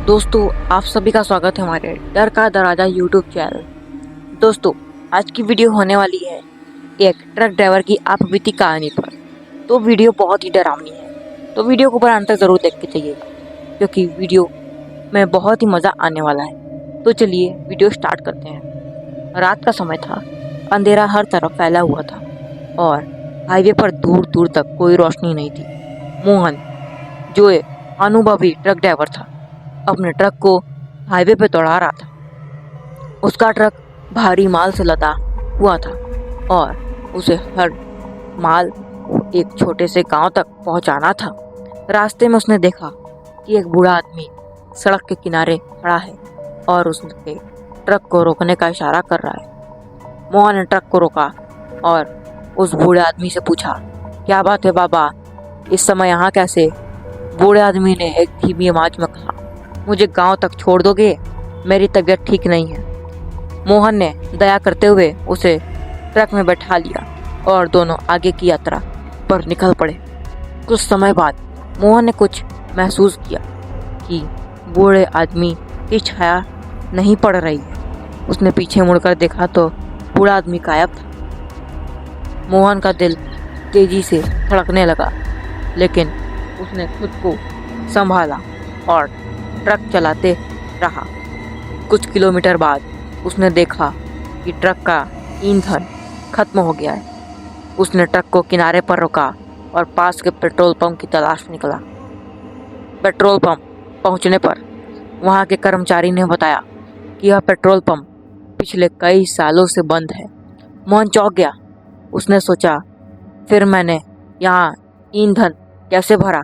दोस्तों, आप सभी का स्वागत है हमारे डर का दरवाजा यूट्यूब चैनल। दोस्तों, आज की वीडियो होने वाली है एक ट्रक ड्राइवर की आपबीती कहानी पर। तो वीडियो बहुत ही डरावनी है, तो वीडियो को पूरा अंत तक जरूर देख के जाइएगा, क्योंकि वीडियो में बहुत ही मज़ा आने वाला है। तो चलिए वीडियो स्टार्ट करते हैं। रात का समय था, अंधेरा हर तरफ फैला हुआ था और हाईवे पर दूर दूर तक कोई रोशनी नहीं थी। मोहन, जो एक अनुभवी ट्रक ड्राइवर था, अपने ट्रक को हाईवे पे दौड़ा रहा था। उसका ट्रक भारी माल से लदा हुआ था और उसे हर माल एक छोटे से गांव तक पहुंचाना था। रास्ते में उसने देखा कि एक बूढ़ा आदमी सड़क के किनारे खड़ा है और उसके ट्रक को रोकने का इशारा कर रहा है। मोहन ने ट्रक को रोका और उस बूढ़े आदमी से पूछा, क्या बात है बाबा, इस समय यहाँ कैसे? बूढ़े आदमी ने एक धीमी आवाज में कहा, मुझे गांव तक छोड़ दोगे? मेरी तबीयत ठीक नहीं है। मोहन ने दया करते हुए उसे ट्रक में बैठा लिया और दोनों आगे की यात्रा पर निकल पड़े। कुछ समय बाद मोहन ने कुछ महसूस किया कि बूढ़े आदमी की छाया नहीं पड़ रही है। उसने पीछे मुड़कर देखा तो बूढ़ा आदमी गायब था। मोहन का दिल तेजी से धड़कने लगा, लेकिन उसने खुद को संभाला और ट्रक चलाते रहा। कुछ किलोमीटर बाद उसने देखा कि ट्रक का ईंधन खत्म हो गया है। उसने ट्रक को किनारे पर रोका और पास के पेट्रोल पंप की तलाश निकला। पेट्रोल पंप पहुंचने पर वहां के कर्मचारी ने बताया कि यह पेट्रोल पंप पिछले कई सालों से बंद है। मोहन चौंक गया। उसने सोचा, फिर मैंने यहाँ ईंधन कैसे भरा?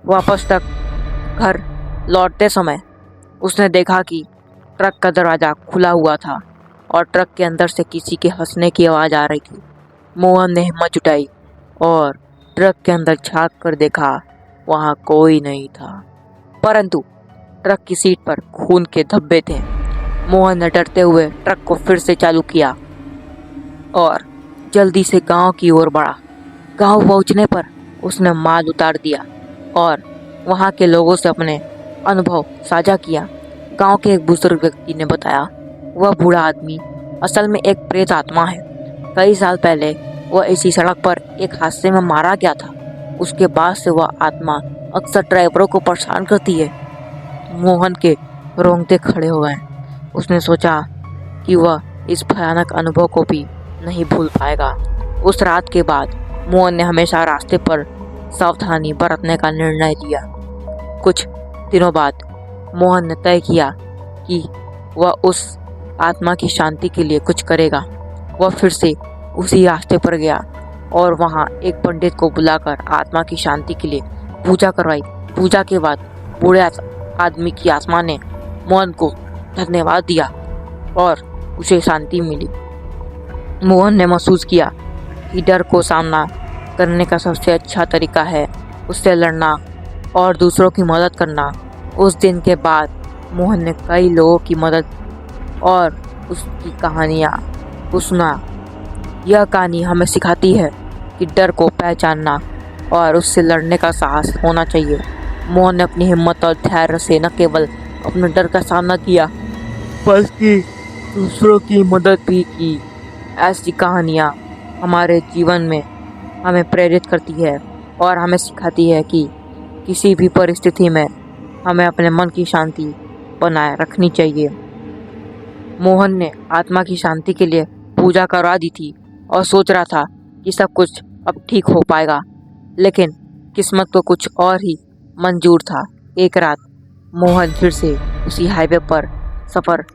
वापस तक घर लौटते समय उसने देखा कि ट्रक का दरवाज़ा खुला हुआ था और ट्रक के अंदर से किसी के हंसने की आवाज़ आ रही थी। मोहन ने हिम्मत जुटाई और ट्रक के अंदर झांक कर देखा। वहाँ कोई नहीं था, परंतु ट्रक की सीट पर खून के धब्बे थे। मोहन ने डरते हुए ट्रक को फिर से चालू किया और जल्दी से गांव की ओर बढ़ा। गांव पहुंचने पर उसने माल उतार दिया और वहां के लोगों से अपने अनुभव साझा किया। गांव के एक बुजुर्ग व्यक्ति ने बताया, वह बूढ़ा आदमी असल में एक प्रेत आत्मा है। कई साल पहले वह इसी सड़क पर एक हादसे में मारा गया था। उसके बाद से वह आत्मा अक्सर ड्राइवरों को परेशान करती है। मोहन के रोंगटे खड़े हो गए। उसने सोचा कि वह इस भयानक अनुभव को भी नहीं भूल पाएगा। उस रात के बाद मोहन ने हमेशा रास्ते पर सावधानी बरतने का निर्णय लिया। कुछ दिनों बाद मोहन ने तय किया कि वह उस आत्मा की शांति के लिए कुछ करेगा। वह फिर से उसी रास्ते पर गया और वहां एक पंडित को बुलाकर आत्मा की शांति के लिए पूजा करवाई। पूजा के बाद बूढ़े आदमी की आत्मा ने मोहन को धन्यवाद दिया और उसे शांति मिली। मोहन ने महसूस किया कि डर को सामना करने का सबसे अच्छा तरीका है उससे लड़ना और दूसरों की मदद करना। उस दिन के बाद मोहन ने कई लोगों की मदद और उसकी कहानियाँ को सुना। यह कहानी हमें सिखाती है कि डर को पहचानना और उससे लड़ने का साहस होना चाहिए। मोहन ने अपनी हिम्मत और धैर्य से न केवल अपने डर का सामना किया, बल्कि दूसरों की मदद भी की। ऐसी कहानियाँ हमारे जीवन में हमें प्रेरित करती है और हमें सिखाती है कि किसी भी परिस्थिति में हमें अपने मन की शांति बनाए रखनी चाहिए। मोहन ने आत्मा की शांति के लिए पूजा करवा दी थी और सोच रहा था कि सब कुछ अब ठीक हो पाएगा, लेकिन किस्मत को कुछ और ही मंजूर था। एक रात मोहन फिर से उसी हाईवे पर सफ़र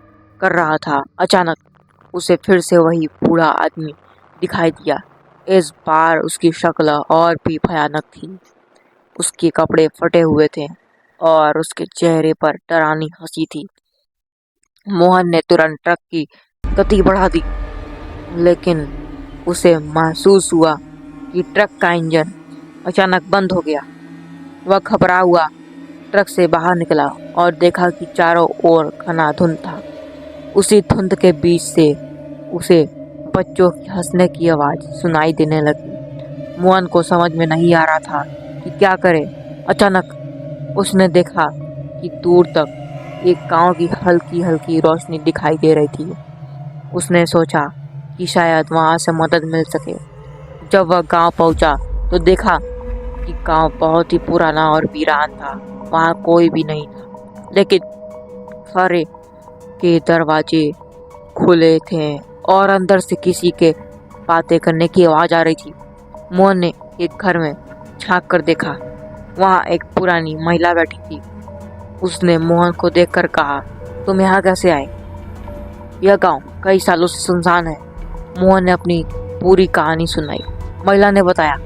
कर रहा था। अचानक उसे फिर से वही बूढ़ा आदमी दिखाई दिया। इस बार उसकी शक्ल और भी भयानक थी। उसके कपड़े फटे हुए थे और उसके चेहरे पर डरावनी हंसी थी। मोहन ने तुरंत ट्रक की गति बढ़ा दी, लेकिन उसे महसूस हुआ कि ट्रक का इंजन अचानक बंद हो गया। वह घबरा हुआ ट्रक से बाहर निकला और देखा कि चारों ओर घना धुंध था। उसी धुंध के बीच से उसे बच्चों की हंसने की आवाज़ सुनाई देने लगी। मोहन को समझ में नहीं आ रहा था कि क्या करे। अचानक उसने देखा कि दूर तक एक गांव की हल्की हल्की रोशनी दिखाई दे रही थी। उसने सोचा कि शायद वहां से मदद मिल सके। जब वह गांव पहुंचा तो देखा कि गांव बहुत ही पुराना और वीरान था। वहां कोई भी नहीं था, लेकिन सारे के दरवाजे खुले थे और अंदर से किसी के बातें करने की आवाज आ रही थी। मोहन ने एक घर में झांक कर देखा। वहां एक पुरानी महिला बैठी थी। उसने मोहन को देखकर कहा, तुम यहाँ कैसे आए? यह गांव कई सालों से सुनसान है। मोहन ने अपनी पूरी कहानी सुनाई। महिला ने बताया,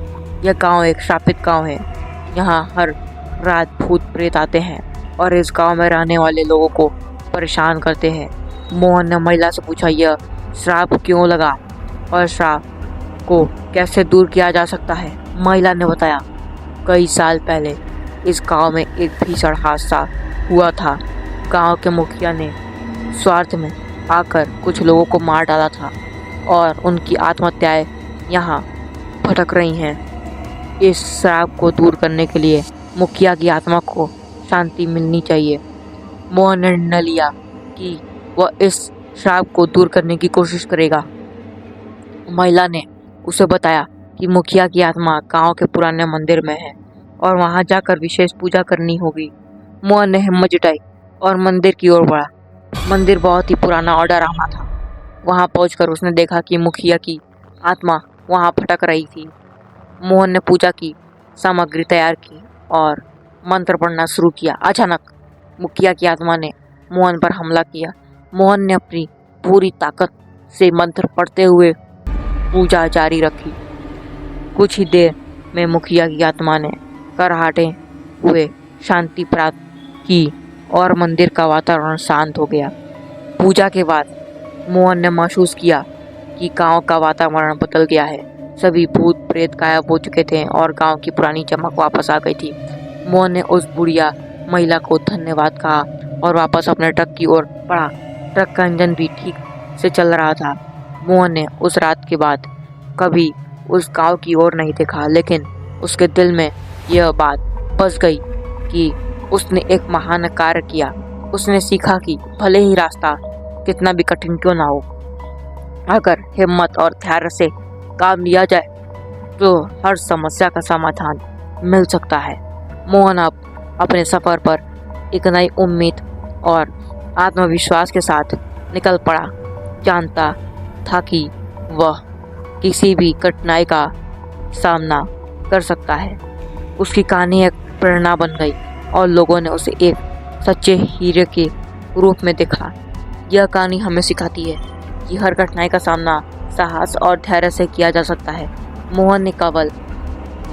यह गांव एक श्रापित गांव है। यहाँ हर रात भूत प्रेत आते हैं और इस गांव में रहने वाले लोगों को परेशान करते हैं। मोहन ने महिला से पूछा, यह श्राप क्यों लगा और श्राप को कैसे दूर किया जा सकता है? महिला ने बताया, कई साल पहले इस गांव में एक भीषण हादसा हुआ था। गांव के मुखिया ने स्वार्थ में आकर कुछ लोगों को मार डाला था और उनकी आत्महत्याएं यहाँ भटक रही हैं। इस श्राप को दूर करने के लिए मुखिया की आत्मा को शांति मिलनी चाहिए। मोहन ने निर्णय लिया कि वह इस श्राप को दूर करने की कोशिश करेगा। महिला ने उसे बताया कि मुखिया की आत्मा गांव के पुराने मंदिर में है और वहां जाकर विशेष पूजा करनी होगी। मोहन ने हिम्मत जुटाई और मंदिर की ओर बढ़ा। मंदिर बहुत ही पुराना और डरावना था। वहां पहुंचकर उसने देखा कि मुखिया की आत्मा वहां भटक रही थी। मोहन ने पूजा की सामग्री तैयार की और मंत्र पढ़ना शुरू किया। अचानक मुखिया की आत्मा ने मोहन पर हमला किया। मोहन ने अपनी पूरी ताकत से मंत्र पढ़ते हुए पूजा जारी रखी। कुछ ही देर में मुखिया की आत्मा ने कराहते हुए शांति प्राप्त की और मंदिर का वातावरण शांत हो गया। पूजा के बाद मोहन ने महसूस किया कि गांव का वातावरण बदल गया है। सभी भूत प्रेत गायब हो चुके थे और गांव की पुरानी चमक वापस आ गई थी। मोहन ने उस बुढ़िया महिला को धन्यवाद कहा और वापस अपने ट्रक की ओर बढ़ा। ट्रक का इंजन भी ठीक से चल रहा था। मोहन ने उस रात के बाद कभी उस गांव की ओर नहीं देखा, लेकिन उसके दिल में यह बात बस गई कि उसने एक महान कार्य किया। उसने सीखा कि भले ही रास्ता कितना भी कठिन क्यों ना हो, अगर हिम्मत और धैर्य से काम लिया जाए तो हर समस्या का समाधान मिल सकता है। मोहन अब अपने सफर पर एक नई उम्मीद और आत्मविश्वास के साथ निकल पड़ा। जानता था कि वह किसी भी कठिनाई का सामना कर सकता है। उसकी कहानी एक प्रेरणा बन गई और लोगों ने उसे एक सच्चे हीरे के रूप में देखा। यह कहानी हमें सिखाती है कि हर कठिनाई का सामना साहस और धैर्य से किया जा सकता है। मोहन ने केवल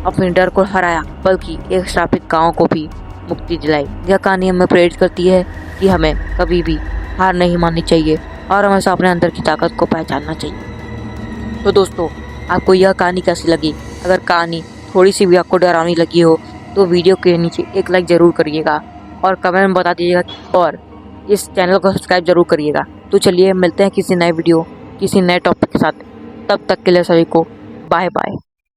अपने डर को हराया, बल्कि एक श्रापित गांव को भी मुक्ति दिलाई। यह कहानी हमें प्रेरित करती है कि हमें कभी भी हार नहीं माननी चाहिए और हमेशा अपने अंदर की ताकत को पहचानना चाहिए। तो दोस्तों, आपको यह कहानी कैसी लगी? अगर कहानी थोड़ी सी भी आपको डरावनी लगी हो तो वीडियो के नीचे एक लाइक ज़रूर करिएगा और कमेंट में बता दीजिएगा और इस चैनल को सब्सक्राइब जरूर करिएगा। तो चलिए मिलते हैं किसी नए वीडियो किसी नए टॉपिक के साथ। तब तक के लिए सभी को बाय बाय।